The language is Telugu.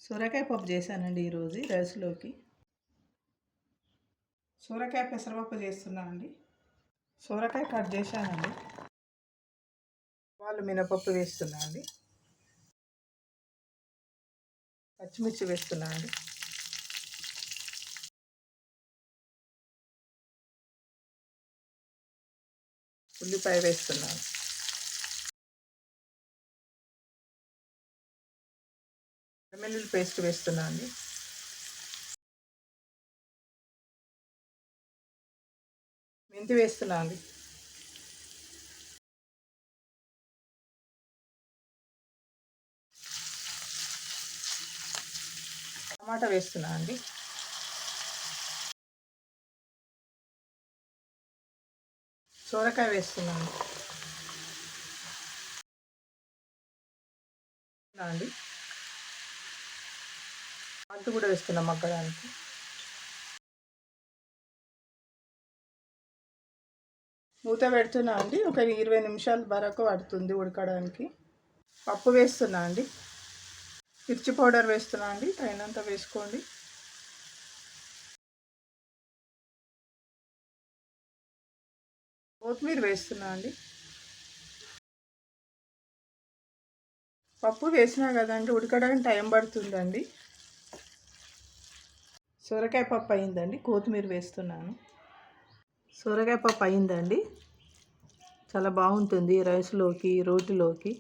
సొరకాయ పప్పు చేశానండి ఈరోజు రైస్లోకి. సొరకాయ పెసరపప్పు చేస్తున్నానండి. సొరకాయ కట్ చేశానండి. వాళ్ళు మినపప్పు వేస్తున్నా అండి. పచ్చిమిర్చి వేస్తున్నా అండి. ఉల్లిపాయ వేస్తున్నాను. వెల్లుల్లి పేస్ట్ వేస్తున్నా అండి. మెంతి వేస్తున్నా అండి. టమాటా వేస్తున్నా అండి. సొరకాయ వేస్తున్నాను అండి. సాల్ట్ కూడా వేస్తున్నాం మగ్గడానికి. మూత పెడుతున్నా అండి. ఒక 20 నిమిషాల వరకు పడుతుంది ఉడకడానికి. పప్పు వేస్తున్నా అండి. మిర్చి పౌడర్ వేస్తున్నా అండి. తగినంత వేసుకోండి. కొత్తిమీర వేస్తున్నా అండి. పప్పు వేసినా కదండి, ఉడకడానికి టైం పడుతుందండి. సొరకాయ పప్పు అయిందండి. కొత్తిమీర వేస్తున్నాను. సొరకాయ పప్పు అయిందండి. చాలా బాగుంటుంది రైస్లోకి, రోటిలోకి.